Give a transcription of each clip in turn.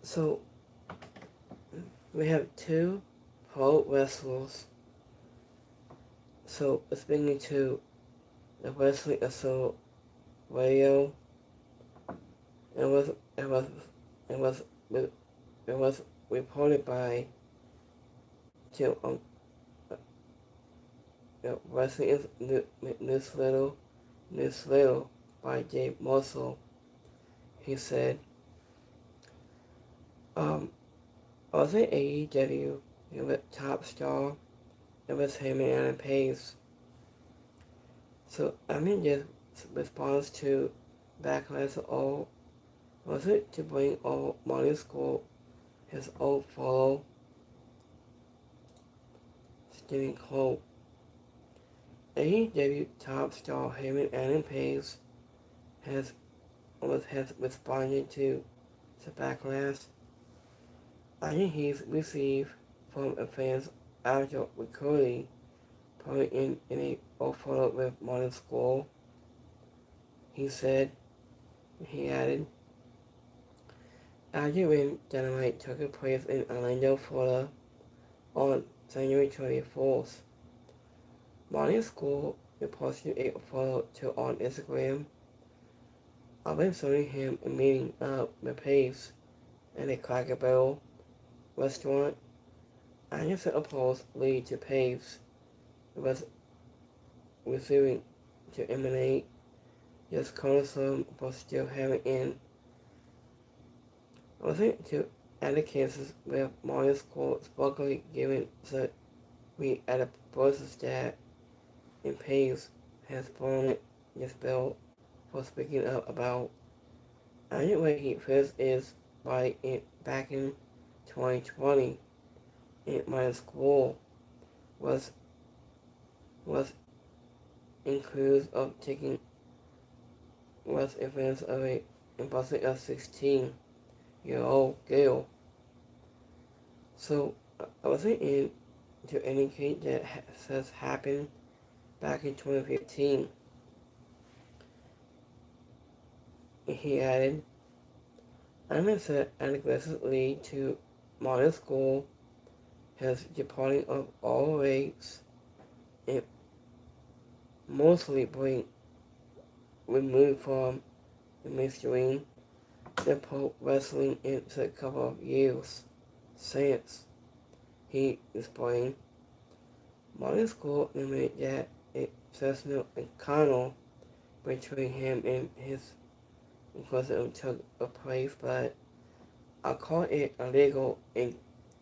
So we have two pro wrestlers. So speaking to the Wrestling Assault Radio, it was it was it was it was reported by to Wrestling Newsletter by Dave Mossel. He said, I was at AEW with Top Star. It was Hangman and Pace. So I mean, just response to Backlash all was it to bring all Marty Scurll, his old follow, Stephen Cole. AEW top star Heyman Adam Page has responded to the backlash I think he's received from fans after recording probably in a photo with Marty Scurll. He said, he added, after when Dynamite took place in Orlando, Florida on January 24th, Marty Scurll posted a photo on Instagram of him showing him meeting up with Pace at a Cracker Barrel restaurant. I just a post lead to Pace was receiving to emanate just criticism for still having in. I was to other cases where Marty Scurll publicly given that we at a process that in Pace has blown this bill for speaking up about. I think what he first is by it back in 2020, my school was includes of taking was events of a impossible of 16-year-old girl. So I wasn't in to indicate that has happened back in 2015. He added, I'm said an aggressive lead to modern school has departing of all rates and mostly being removed from the mainstream the pro wrestling in a couple of years since he explained. Modern school admitted that a personal encounter between him and his cousin took place, but I called it illegal and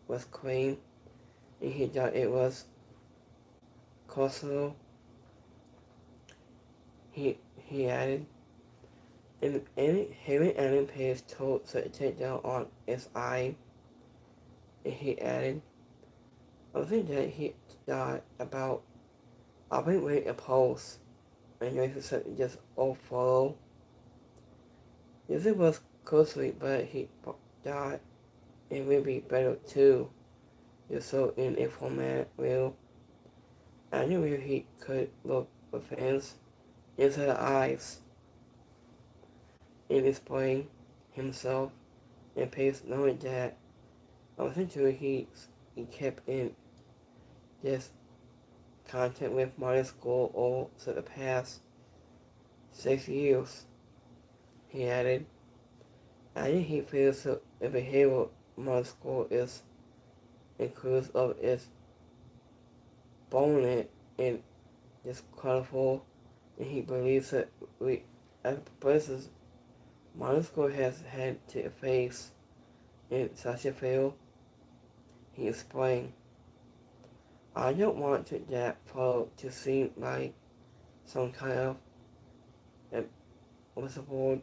was claimed, and he thought it was cultural. He added, and him and Adam Page told to take down on his eye, and he added, I think that he thought about I've been waiting a post, and you said just follow. Yes, it was closely, but he thought it would be better too, just so in a format where I knew where he could look the fans into the eyes in displaying himself and Pace knowing that essentially he kept in this content with Marty Scurll over the past 6 years. He added, I think he feels the behavior Marty Scurll is inclusive of its bonnet and is colorful, and he believes that we, as persons, Marty Scurll has had to face in such a field. He explained, I don't want that photo to seem like some kind of visible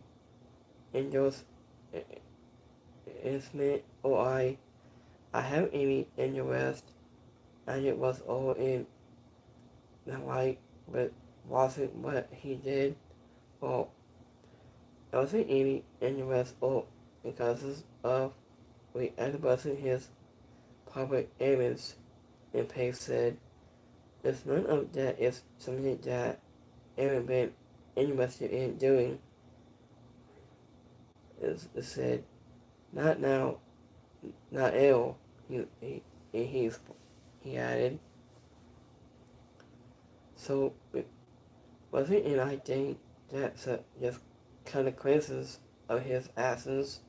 endorsement or I have any interest and it was all in the light but wasn't what he did or I wasn't any interest or because of we advertising his public image and Pace said, if none of that is something that Aaron been interested in doing, it said, Not now, not ill, he added. So, wasn't it, I think, that's just consequences of his actions,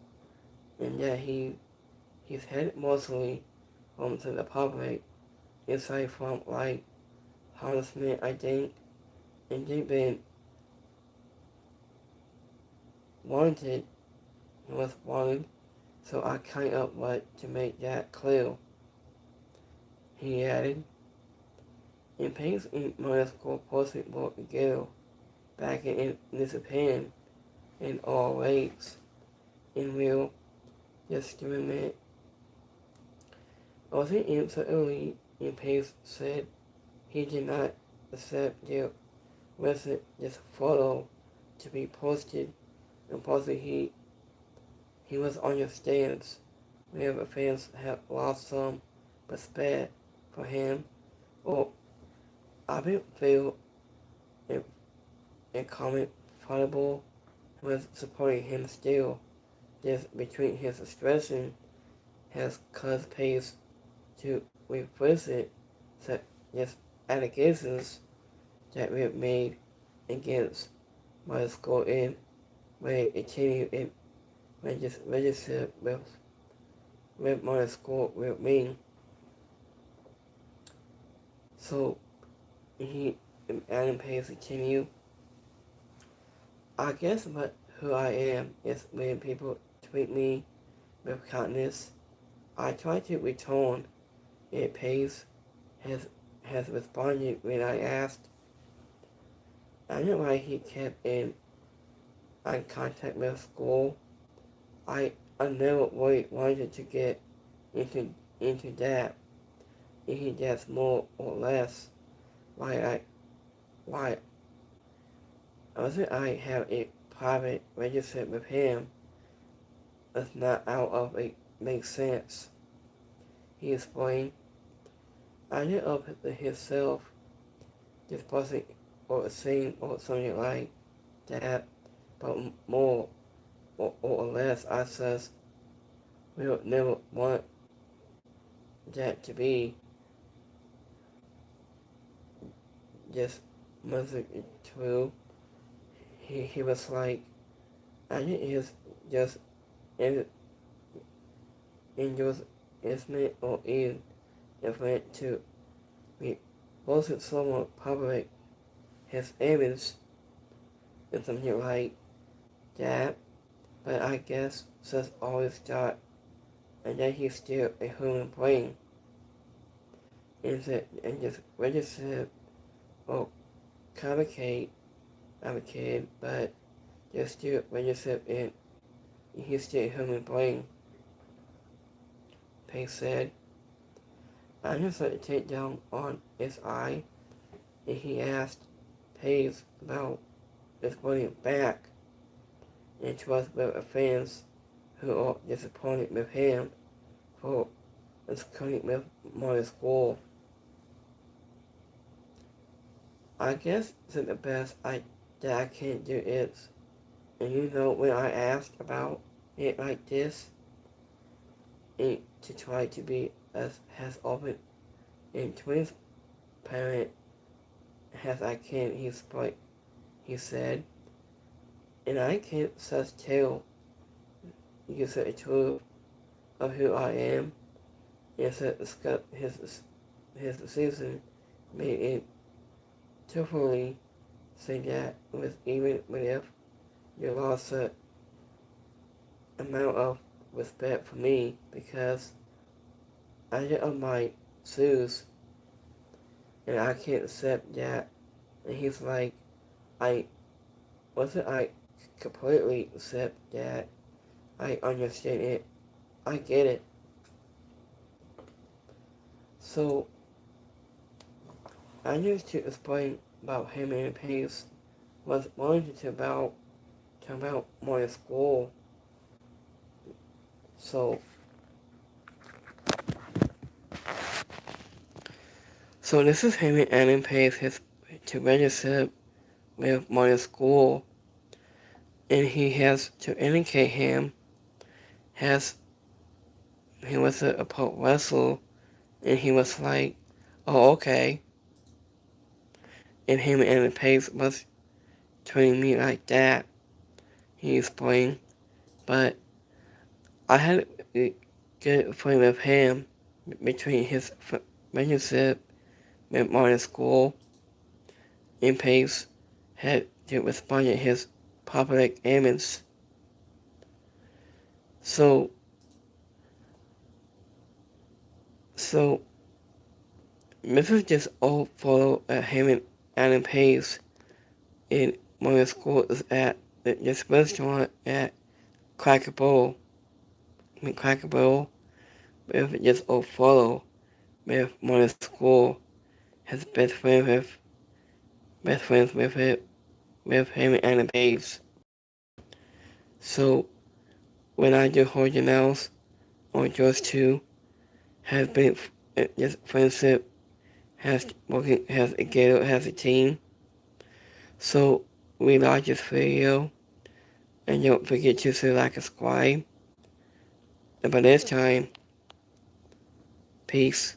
and that he's headed mostly home to the public, aside from, like, harassment, I think, and they've been wanted, was wanted, so I kind of want to make that clear. He added, in Pace in Minor School posted about the girl back in this opinion in all ways. In real, just give a minute. Also early in Pace said he did not accept their recent this photo to be posted, and possibly he was understands where the fans have lost some respect for him, or I don't feel a comment probable was supporting him still. This between his expression has caused Pace to revisit such allegations that were made against my school in when it continued in registered with my school with me. So he Adam Pace continue. I guess what who I am is when people treat me with kindness. I try to return it. Pace has responded when I asked. I know why he kept in contact with school. I never really wanted to get into that. He does more or less why I have a private relationship with him. That's not out of it makes sense. He explained. I did up himself discussing or saying or something like that, but more or less I says we would never want that to be just wasn't true. He was like, I think it's just endorsement or even if went to be posted someone public his image and something like that, but I guess says always thought and that he's still a human being. And just registered or advocate, but they're still registered and he's still a human being. Pace said, I just let to take down on his eye, and he asked Pace about his running back, and trust with the fans who are disappointed with him for his cutting with Marty's goal. I guess that the best that I can do is, and when I asked about it like this, to try to be as open and transparent as I can, he said, and I can't just tell you the truth of who I am, and said his decision made it truthfully say that even if you lost an amount of respect for me because I get on my shoes and I can't accept that. And he's like, I completely accept that. I understand it. I get it. So I need to explain about him and Pace was wanted to talk about my school. So this is him and Adam Pace to register with my school, and he has to indicate him has he was a pro wrestler, and he was like, oh, okay. And him and the Pace was treating me like that, he explained. But I had a good feeling with him between his relationship with Marty Scurll and Pace had to respond to his public image. So this is just all photo of him and Adam Pace in Marty Scurll is at this restaurant at Cracker Barrel. Cracker Barrel with just old photo with Marty Scurll, his best friends with him and Adam Pace. So when I do hold your nails on yours too, has been this friendship has a team. So we like this video, and don't forget to like and subscribe. And by this time, peace.